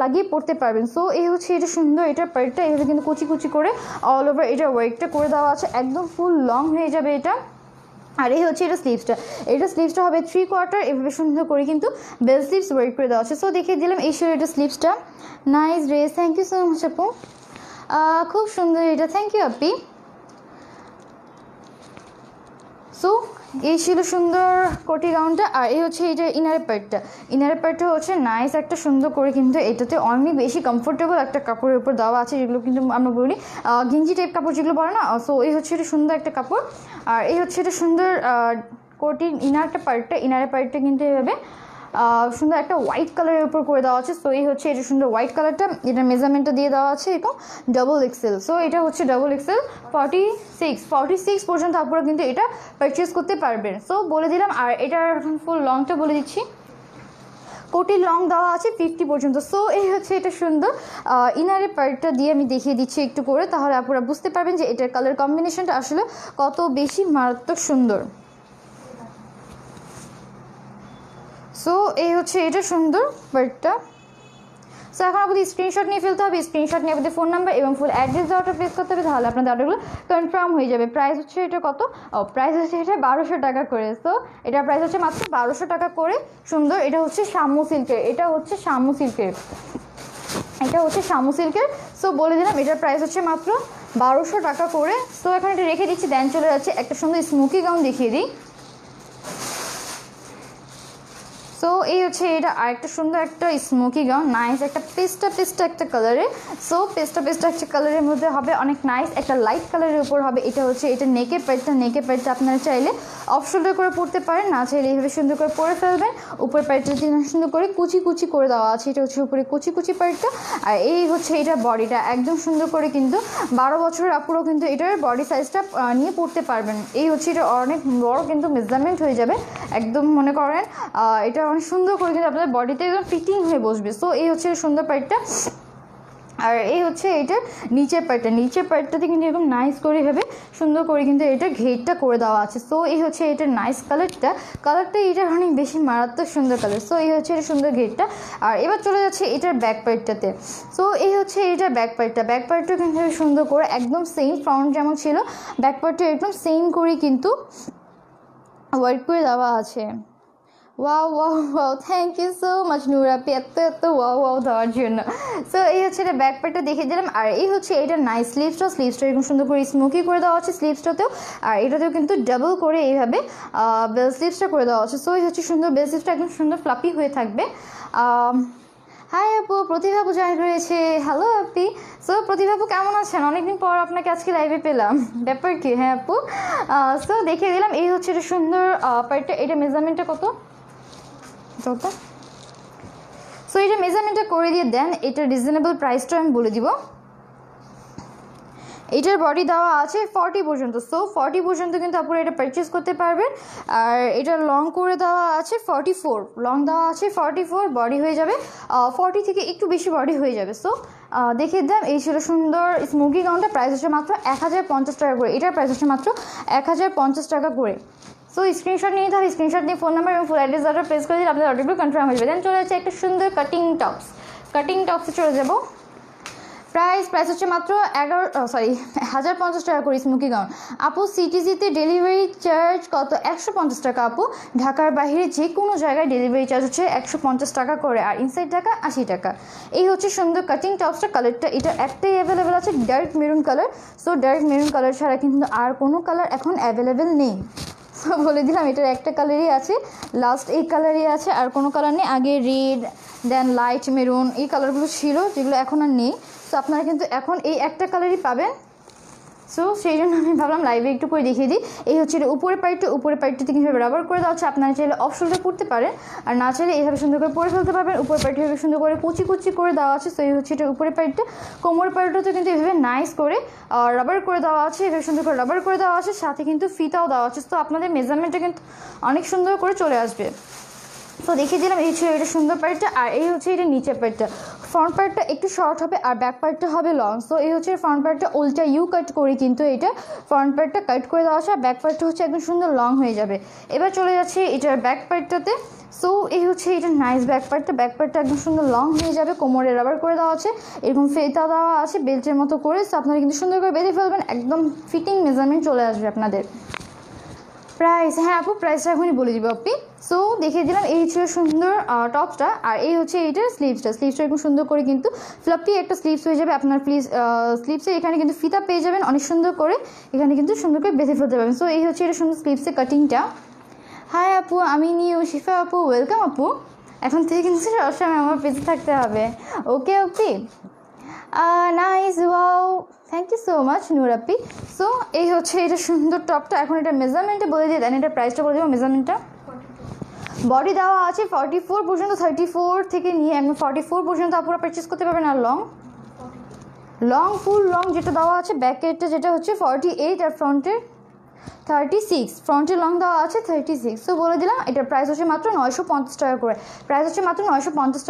লাগিয়ে পরতে পারবেন। সো এই হচ্ছে এটা সুন্দর এটার পার্টটা, এভাবে কিন্তু কুচি কুচি করে অল ওভার এটা ওয়ার্কটা করে দেওয়া আছে, একদম ফুল লং হয়ে যাবে এটা। আর এই হচ্ছে এটা স্লিভসটা, এটা স্লিভসটা হবে 3/4, এভাবে সুন্দর করে কিন্তু বেল স্লিভস ওয়ার্ক করে দেওয়া আছে। সো দেখিয়ে দিলাম এই ছিল এটা স্লিভসটা, nice dress, thank you so much আপু, খুব সুন্দর এটা, থ্যাংক ইউ আপি। সো এই ছিল সুন্দর কোটি গাউনটা। আর এই হচ্ছে এটা ইনারের পার্টটা, ইনারের পার্টটা হচ্ছে নাইস একটা সুন্দর করে কিন্তু এটাতে অনেক বেশি কমফোর্টেবল একটা কাপড়ের উপর দেওয়া আছে, যেগুলো কিন্তু আমরা বলি গেঞ্জি টাইপ কাপড় যেগুলো বলে না। সো এই হচ্ছে এটা সুন্দর একটা কাপড়। আর এই হচ্ছে এটা সুন্দর কোটি ইনারটা পার্টটা, ইনারের পার্টটা কিন্তু এভাবে সুন্দর একটা হোয়াইট কালারের উপর করে দেওয়া আছে। সো এই হচ্ছে এটা সুন্দর হোয়াইট কালারটা, এটার মেজারমেন্টটা দিয়ে দেওয়া আছে এবং XXL। সো এটা হচ্ছে XXL 46 পর্যন্ত আপনারা কিন্তু এটা পারচেস করতে পারবেন। সো বলে দিলাম। আর এটার এখন ফুল লংটা বলে দিচ্ছি, কোটির লং দেওয়া আছে 50 পর্যন্ত। সো এই হচ্ছে এটা সুন্দর ইনারের পার্টটা দিয়ে আমি দেখিয়ে দিচ্ছি একটু করে, তাহলে আপনারা বুঝতে পারবেন যে এটার কালার কম্বিনেশনটা আসলে কত বেশি মারাত্মক সুন্দর। সো এই হচ্ছে এটা সুন্দর পার্টটা। সো এখন আপনাদের স্ক্রিনশট নিয়ে ফেলতে হবে, স্ক্রিনশট নিয়ে আপনাদের ফোন নাম্বার এবং ফুল অ্যাড্রেস দেওয়াটা প্লেস করতে হবে, তাহলে আপনাদের অর্ডারগুলো কনফার্ম হয়ে যাবে। প্রাইস হচ্ছে এটা কত, প্রাইস হচ্ছে এটা 1200 টাকা করে। সো এটার প্রাইস হচ্ছে মাত্র 1200 টাকা করে। সুন্দর, এটা হচ্ছে শামু সিল্কের, এটা হচ্ছে শামু সিল্কের, এটা হচ্ছে শামু সিল্কের। সো বলে দিলাম এটার প্রাইস হচ্ছে মাত্র 1200 টাকা করে। সো এখন এটা রেখে দিচ্ছি, দেন চলে যাচ্ছে একটা সুন্দর স্মোকি গাউন দেখিয়ে দিই। সো এই হচ্ছে এটা আরেকটা সুন্দর একটা স্মোকি গাউন, নাইস একটা পেস্টা একটা কালারে। সো পেস্টা একটা কালারের মধ্যে হবে, অনেক নাইস একটা লাইট কালারের উপর হবে। এটা হচ্ছে এটা নেকের পার্টটা আপনারা চাইলে অফ শোল্ডার করে পরতে পারেন, না চাইলে এইভাবে সুন্দর করে পরে ফেলবেন। উপরের পার্টটা সুন্দর করে কুচি কুচি করে দেওয়া আছে, এটা হচ্ছে উপরে কুচি পার্টটা। আর এই হচ্ছে এটা বডিটা একদম সুন্দর করে কিন্তু 12 বছরের আপুরও কিন্তু এটার বডি সাইজটা নিয়ে পরতে পারবেন। এই হচ্ছে এটা অনেক বড় কিন্তু মেজারমেন্ট হয়ে যাবে, একদম মনে করেন এটা অনেক সুন্দর করে কিন্তু আপনাদের বডিতে একদম ফিটিং হয়ে বসবে। সো এই হচ্ছে সুন্দর পার্টটা। আর এই হচ্ছে এটার নিচের পার্টটাতে কিন্তু এরকম নাইস করে হবে সুন্দর করে কিন্তু এটা ঘেরটা করে দেওয়া আছে। সো এই হচ্ছে এটার নাইস কালারটা এটার অনেক বেশি মারাত্মক সুন্দর কালার। সো এই হচ্ছে এটা সুন্দর ঘেরটা। আর এবার চলে যাচ্ছে এটার ব্যাক পার্টটাতে। সো এই হচ্ছে এটার ব্যাক পার্টটা কিন্তু সুন্দর করে একদম সেম ফ্রন্ট যেমন ছিল ব্যাক পার্টটা একদম সেম করে কিন্তু ওয়ার্ক করে দেওয়া আছে। Wow wow wow, thank you so much নুরাপি এত ওয়াও ওয়াও দেওয়ার জন্য। সো এই হচ্ছে এটা ব্যাক পার্টটা দেখিয়ে দিলাম। আর এই হচ্ছে এটা নাইস স্লিভসটা এরকম সুন্দর করে স্মোকি করে দেওয়া আছে স্লিভসটাতেও। আর এটাতেও কিন্তু ডাবল করে এইভাবে বেল স্লিভসটা করে দেওয়া আছে। সো এই হচ্ছে সুন্দর বেল স্লিভসটা একদম সুন্দর ফ্লাপি হয়ে থাকবে। হাই আপু, প্রতিভাবু জয়েন রয়েছে। হ্যালো আপি। সো প্রতিভাবু কেমন আছেন? অনেকদিন পর আপনাকে আজকে লাইভে পেলাম, ব্যাপার কি? হ্যাঁ আপু, সো দেখিয়ে দিলাম। এই হচ্ছে এটা সুন্দর পার্টটা। এটা মেজারমেন্টটা কত? সো এটা মেজারমেন্টটা করে দিয়ে দেন। এটা রিজনেবল প্রাইসটা আমি বলে দিব। এটার বডি দেওয়া আছে 40 পর্যন্ত। সো 40 পর্যন্ত কিন্তু আপনারা এটা পারচেস করতে পারবেন। আর এটা লং করে দেওয়া আছে 44, লং দেওয়া আছে 44, বডি হয়ে যাবে 40 থেকে একটু বেশি বডি হয়ে যাবে। সো দেখিয়ে দিলাম। এই ছিল সুন্দর স্মোকি গাউনটা। প্রাইস হচ্ছে মাত্র 1050 টাকা করে। এটার প্রাইস হচ্ছে মাত্র 1050 টাকা করে। সো স্ক্রিনশট নিয়ে তাহলে স্ক্রিনশট নিয়ে ফোন নাম্বার এবং ফুল অ্যাড্রেস অর্ডার প্রেস করে দিলে আপনাদের অর্ডারগুলো কনফার্ম হয়ে যাবে। দেন চলে যাচ্ছে একটা সুন্দর কাটিং টপসে চলে যাবো। প্রাইস হচ্ছে মাত্র 1050 টাকা করে স্মোকি গাউন। আপু সিটিজিতে ডেলিভারি চার্জ কত? 150 টাকা আপু। ঢাকার বাইরে যে কোনো জায়গায় ডেলিভারি চার্জ হচ্ছে 150 টাকা করে। আর ইনসাইড ঢাকা 80 টাকা। এই হচ্ছে সুন্দর কাটিং টপসটা। কালারটা এটা একটাই অ্যাভেলেবেল আছে, dark maroon colour. So dark maroon colour ছাড়া কিন্তু আর কোনো কালার এখন অ্যাভেলেবেল নেই। সো বলে দিলাম এটার একটা কালারই আছে, লাস্ট এই কালারই আছে, আর কোনো কালার নেই। আগে রেড, দেন লাইট মেরুন, এই কালারগুলো ছিল যেগুলো এখন আর নেই। সো আপনারা কিন্তু এখন এই একটা কালারই পাবেন। সো সেই জন্য আমি ভাবলাম লাইভে একটু করে দেখিয়ে দিই। এই হচ্ছে এটা উপরের পাইটটাতে কীভাবে রাবার করে দেওয়া হচ্ছে। আপনারা চাইলে অফ শোল্ডার করতে পারেন, আর না চাইলে এইভাবে সুন্দর করে পরে ফেলতে পারবেন। উপরের পাইটটা এভাবে সুন্দর করে কুচি করে দেওয়া আছে। সো এই হচ্ছে এটা উপরের পাইটটা। কোমরের পাইটটাতে কিন্তু এভাবে নাইস করে রাবার করে দেওয়া আছে, এভাবে সুন্দর করে রাবার করে দেওয়া আছে, সাথে কিন্তু ফিতাও দেওয়া আছে। তো আপনাদের মেজারমেন্টটা কিন্তু অনেক সুন্দর করে চলে আসবে। তো দেখিয়ে দিলাম। এই ছিল এটা সুন্দর পার্টটা। আর এই হচ্ছে এটা নিচের পার্টটা। ফ্রন্ট পার্টটা একটু শর্ট হবে আর ব্যাক পার্টটা হবে লং। সো এই হচ্ছে ফ্রন্ট পার্টটা উল্টা ইউ কাট করে কিন্তু এটা ফ্রন্ট পার্টটা কাট করে দেওয়া আছে, আর ব্যাক পার্টটা হচ্ছে একদম সুন্দর লং হয়ে যাবে। এবার চলে যাচ্ছে এটার ব্যাক পার্টটাতে। সো এই হচ্ছে এটা নাইস ব্যাক পার্টটা একদম সুন্দর লং হয়ে যাবে। কোমরে রাবার করে দেওয়া আছে, এরকম ফেতা দেওয়া আছে বেল্টের মতো করে। সো আপনারা কিন্তু সুন্দর করে বেঁধে ফেলবেন, একদম ফিটিং মেজারমেন্ট চলে আসবে আপনাদের। প্রাইস, হ্যাঁ আপু প্রাইসটা এখনই বলে দিব আপনি। সো দেখিয়ে দিলাম। এই ছিল সুন্দর টপসটা। আর এই হচ্ছে এইটার স্লিভসটা এরকম সুন্দর করে কিন্তু ফ্লাপি একটা স্লিভস হয়ে যাবে আপনার। স্লিভসে এখানে কিন্তু ফিতা পেয়ে যাবেন অনেক সুন্দর করে, এখানে কিন্তু সুন্দর করে বেঁধে ফেলতে পারবেন। সো এই হচ্ছে এটা সুন্দর স্লিভসের কাটিংটা। হাই আপু, আমি নিউ শিফা আপু, ওয়েলকাম আপু। এখন থেকে কিন্তু সবসময় আমার পেজে থাকতে হবে। Okay okay, nice, wow, thank you so much নুরাপি। সো এই হচ্ছে এটা সুন্দর টপটা। এখন এটা মেজারমেন্টটা বলে দিয়ে দেন, এটা প্রাইসটা বলে দেবো। মেজারমেন্টটা বডি দেওয়া আছে 44 পর্যন্ত, 34 থেকে নিয়ে একদম 44 পর্যন্ত আপনারা পারচেস করতে পারবেন। আর ফুল লং যেটা দেওয়া আছে ব্যাকেরটা যেটা হচ্ছে 48, আর ফ্রন্টের 36, ফ্রন্টের লং দেওয়া আছে 36। সো বলে দিলাম এটার প্রাইস হচ্ছে মাত্র 950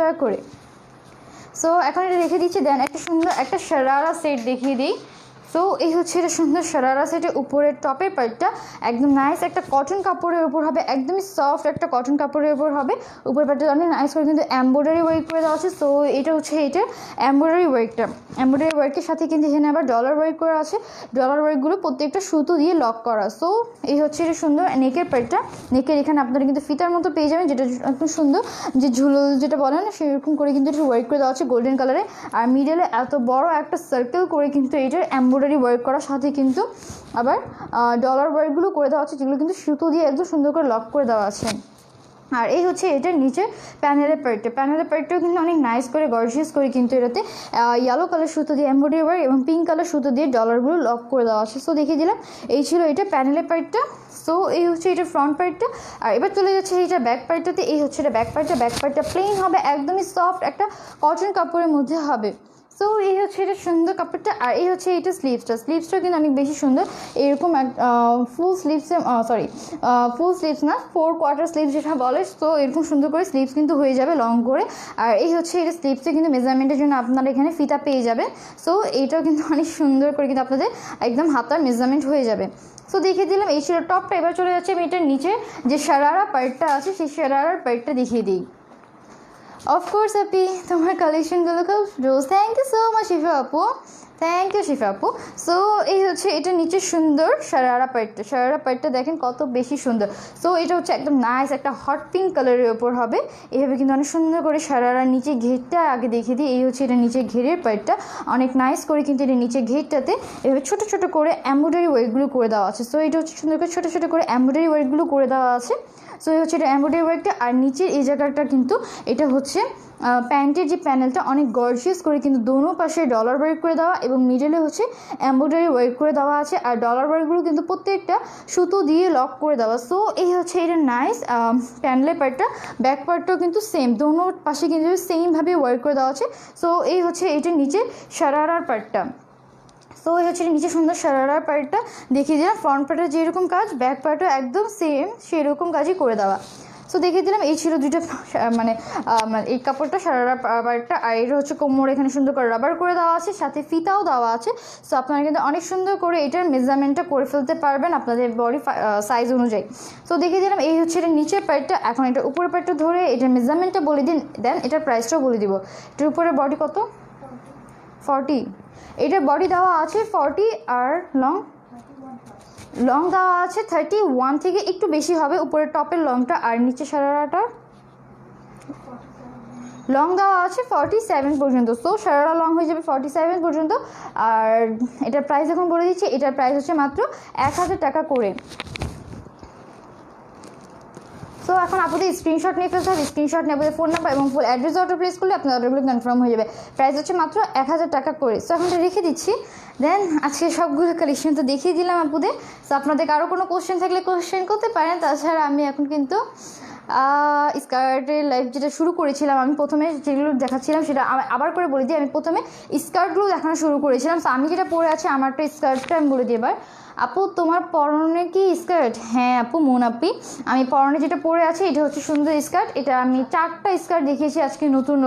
টাকা করে। সো এখন এটা রেখে দিচ্ছি। দেন একটা সুন্দর একটা শারারা সেট দেখিয়ে দিই। সো এই হচ্ছে এটা সুন্দর শারারা সেটের উপরের টপের পার্টটা একদম নাইস একটা কটন কাপড়ের উপর হবে, একদমই সফট একটা কটন কাপড়ের উপর হবে। উপরের পার্টটা অনেক নাইস করে কিন্তু এমব্রয়ডারি ওয়ার্ক করে দেওয়া আছে। সো এটা হচ্ছে এইটার এমব্রয়ডারি ওয়ার্কের সাথে কিন্তু এখানে আবার ডলার ওয়ার্ক করা আছে। ডলার ওয়ার্কগুলো প্রত্যেকটা সুতো দিয়ে লক করা। সো এই হচ্ছে এটা সুন্দর নেকের পার্টটা। নেকের এখানে আপনারা কিন্তু ফিতার মতো পেয়ে যাবেন, যেটা একদম সুন্দর যে ঝুলো যেটা বলেন সেরকম করে কিন্তু এটা ওয়ার্ক করে দেওয়া আছে গোল্ডেন কালারে। আর মিডলে এত বড় একটা সার্কেল করে কিন্তু এটার এমব্রয়ডারি ওয়ার্ক করার সাথে কিন্তু আবার ডলার ওয়ার্কগুলো করে দেওয়া আছে, যেগুলো কিন্তু সুতো দিয়ে একদম সুন্দর করে লক করে দেওয়া আছে। আর এই হচ্ছে এটার নিচে প্যানেলের পার্টটাও কিন্তু অনেক নাইস করে গর্জিয়াস করে কিন্তু এটাতে ইয়েলো কালার সুতো দিয়ে এমব্রয়ডারি ওয়ার্ক এবং পিঙ্ক কালার সুতো দিয়ে ডলারগুলো লক করে দেওয়া আছে। সো দেখিয়ে দিলাম এই ছিল এটা প্যানেলের পার্টটা। সো এই হচ্ছে এটা ফ্রন্ট পার্টটা। আর এবার চলে যাচ্ছে এইটা ব্যাক পার্টটাতে। এই হচ্ছে এটা ব্যাক পার্টটা প্লেন হবে, একদমই সফট একটা কটন কাপড়ের মধ্যে হবে। সো এই হচ্ছে এটা সুন্দর কাপড়টা। আর এই হচ্ছে এটা স্লিভসটা কিন্তু অনেক বেশি সুন্দর, এরকম ফুল স্লিভসে ফুল স্লিভস না, 4/4 স্লিভস যেটা বলে। তো এরকম সুন্দর করে স্লিভস কিন্তু হয়ে যাবে লং করে। আর এই হচ্ছে এটা স্লিভসে কিন্তু মেজারমেন্টের জন্য আপনারা এখানে ফিতা পেয়ে যাবেন। সো এইটাও কিন্তু অনেক সুন্দর করে কিন্তু আপনাদের একদম হাতার মেজারমেন্ট হয়ে যাবে। সো দেখিয়ে দিলাম এই ছিল টপটা। এবার চলে যাচ্ছে আমি এটার নিচে যে শারারা পার্টটা আছে সেই শারারার পার্টটা দেখিয়ে দিই। অফকোর্স আপি, তোমার কালেকশনগুলো খুব রোজ। থ্যাংক ইউ সো মাচ শিফা আপু, থ্যাংক ইউ শিফা আপু। সো এই হচ্ছে এটা নিচে সুন্দর শারারা পার্টটা দেখেন কত বেশি সুন্দর। সো এটা হচ্ছে একদম নাইস একটা হট পিঙ্ক কালারের ওপর হবে। এইভাবে কিন্তু অনেক সুন্দর করে শারারার নিচে ঘেরটা আগে দেখিয়ে দিই। এই হচ্ছে এটা নিচে ঘেরের পার্টটা, অনেক নাইস করে কিন্তু এটা নিচে ঘেরটাতে এভাবে ছোটো ছোটো করে এমব্রয়ডারি ওয়ার্কগুলো করে দেওয়া আছে। সো এটা হচ্ছে সুন্দর করে ছোটো ছোটো করে এমব্রয়ডারি ওয়ার্কগুলো করে দেওয়া আছে। সো এই হচ্ছে এটা এমব্রয়ডারি ওয়ার্কটা। আর নিচের এই জায়গাটা কিন্তু এটা হচ্ছে প্যান্টের যে প্যানেলটা অনেক গর্জিয়াস করে কিন্তু দোনো পাশে ডলার ওয়ার্ক করে দেওয়া এবং মিডলে হচ্ছে এমব্রয়ডারি ওয়ার্ক করে দেওয়া আছে। আর ডলার ওয়ার্কগুলো কিন্তু প্রত্যেকটা সুতো দিয়ে লক করে দেওয়া। সো এই হচ্ছে এটা নাইস প্যানেলের পার্টটা। ব্যাক পার্টটাও কিন্তু সেম, দোনো পাশে কিন্তু সেমভাবে ওয়ার্ক করে দেওয়া আছে। সো এই হচ্ছে এটার নিচে শারারার পার্টটা। সো এই হচ্ছে নিচে সুন্দর শারারার পার্টটা দেখিয়ে দিলাম। ফ্রন্ট পার্টের যেরকম কাজ ব্যাক পার্টও একদম সেম সেরকম কাজই করে দেওয়া। সো দেখিয়ে দিলাম এই ছিল দুইটা মানে এই কাপড়টা শারারা পার্টটা। আর এটা হচ্ছে কোমর এখানে সুন্দর করে রাবার করে দেওয়া আছে, সাথে ফিতাও দেওয়া আছে। সো আপনারা কিন্তু অনেক সুন্দর করে এটার মেজারমেন্টটা করে ফেলতে পারবেন আপনাদের বডি সাইজ অনুযায়ী। সো দেখিয়ে দিলাম এই হচ্ছে এটা নিচের পার্টটা। এখন এটা উপরের পার্টটা ধরে এটার মেজারমেন্টটা বলে দিন, দেন এটার প্রাইসটাও বলে দিব। এটার উপরে বডি কত? 40। এটার বডি দেওয়া আছে 40 আর লং দেওয়া আছে 31 থেকে একটু বেশি হবে উপরের টপের লংটা। আর নিচে শারারাটা লং দেওয়া আছে 47 পর্যন্ত। সো শারারা লং হয়ে যাবে 47 পর্যন্ত। আর এটার প্রাইস এখন বলে দিচ্ছি, এটার প্রাইস হচ্ছে মাত্র 1000 টাকা করে। সো এখন আপনাদের স্ক্রিনশট নিয়ে ফেলতে হবে। স্ক্রিনশট নিয়ে আপনাদের ফোন নাম্বার এবং ফুল অ্যাড্রেস অর্ডার প্লেস করলে আপনার অর্ডারগুলো কনফার্ম হয়ে যাবে। প্রাইস হচ্ছে মাত্র 1000 টাকা করে। সো এখন রেখে দিচ্ছি। দেন আজকে সবগুলো কালেকশন তো দেখিয়ে দিলাম আপুদের। সো আপনাদের কারো কোনো কোশ্চেন থাকলে কোশ্চেন করতে পারেন। তাছাড়া আমি এখন কিন্তু স্কার্টের লাইভ যেটা শুরু করেছিলাম, আমি প্রথমে যেগুলো দেখাচ্ছিলাম সেটা আবার করে বলে দিই। আমি প্রথমে স্কার্টগুলো দেখানো শুরু করেছিলাম। সো আমি যেটা পরে আছি আমারটা স্কার্টটা আমি বলে দিই এবার। আপু তোমার পরনে কি স্কার্ট? হ্যাঁ আপু মন আপি, আমি পরনে যেটা পরে আছি এটা হচ্ছে সুন্দর স্কার্ট। এটা আমি 4টা স্কার্ট দেখিয়েছি আজকে নতুন।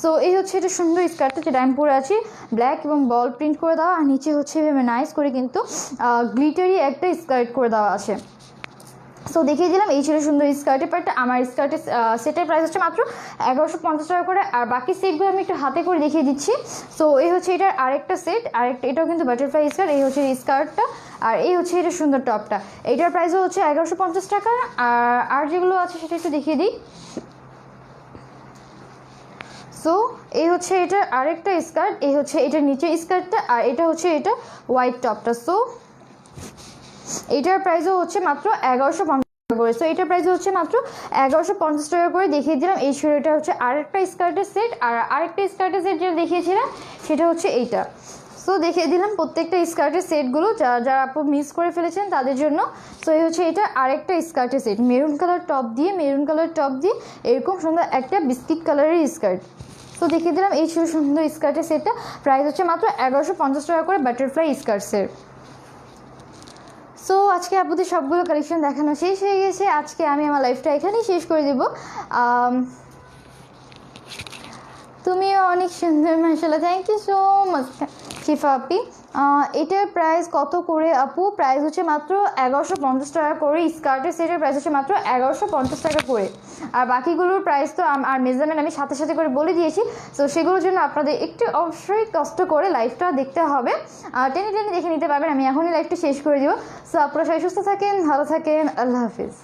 সো এই হচ্ছে এটা সুন্দর স্কার্টটা যেটা আমি পরে আছি, ব্ল্যাক এবং বল প্রিন্ট করে দেওয়া। আর নিচে হচ্ছে এভাবে নাইস করে কিন্তু গ্লিটারি একটা স্কার্ট করে দেওয়া আছে। সো দেখিয়ে দিলাম এই ছিল সুন্দর স্কার্টের পার্টটা। আমার স্কার্টের সেটের প্রাইস হচ্ছে মাত্র 1150 টাকা করে। আর বাকি সেটগুলো আমি একটু হাতে করে দেখিয়ে দিচ্ছি। সো এই হচ্ছে এটার আরেকটা সেট, এটাও কিন্তু বাটারফ্লাই স্কার্ট। এই হচ্ছে স্কার্টটা আর এই হচ্ছে এটা সুন্দর টপটা। এইটার প্রাইসও হচ্ছে 1150 টাকা। আর যেগুলো আছে সেটা একটু দেখিয়ে দিই। সো এই হচ্ছে এটার আরেকটা স্কার্ট, এই হচ্ছে এটার নিচে স্কার্টটা, আর এটা হচ্ছে এটা হোয়াইট টপটা। সো এটার প্রাইসও হচ্ছে মাত্র 1150 টাকা করে। সো এটার প্রাইস হচ্ছে মাত্র 1150 টাকা করে দেখিয়ে দিলাম। এই এটা হচ্ছে আরেকটা স্কার্টের সেট। আর আরেকটা স্কার্টের সেট যেটা দেখিয়েছিলাম সেটা হচ্ছে এইটা। সো দেখিয়ে দিলাম প্রত্যেকটা স্কার্টের সেটগুলো যারা আপু মিস করে ফেলেছেন তাদের জন্য। সো এই হচ্ছে এটা আরেকটা স্কার্টের সেট, মেরুন কালার টপ দিয়ে এরকম সুন্দর একটা বিস্কিট কালারের স্কার্ট। সো দেখিয়ে দিলাম এই ছিল সুন্দর স্কার্টের সেটটা। প্রাইস হচ্ছে মাত্র 1150 টাকা করে বাটারফ্লাই স্কার্টসের। সো আজকে আপুদের সবগুলো কালেকশন দেখানো শেষ হয়ে গেছে। আজকে আমি আমার লাইফটা এখানেই শেষ করে দেবো। তুমিও অনেক সুন্দর মাশাআল্লাহ, থ্যাংক ইউ সো মাচ শিফা আপি। এটার প্রাইস কত করে আপু? প্রাইস হচ্ছে মাত্র 1150 টাকা করে। স্কার্টের সেটের প্রাইস হচ্ছে মাত্র 1150 টাকা করে। আর বাকিগুলোর প্রাইস তো আর মেজারমেন্ট আমি সাথে সাথে করে বলে দিয়েছি। সো সেগুলোর জন্য আপনাদের একটু অবশ্যই কষ্ট করে লাইভটা দেখতে হবে, টেনে দেখে নিতে পারবেন। আমি এখনই লাইভটা শেষ করে দিব। সো আপনারা সবাই সুস্থ থাকেন, ভালো থাকেন, আল্লাহ হাফিজ।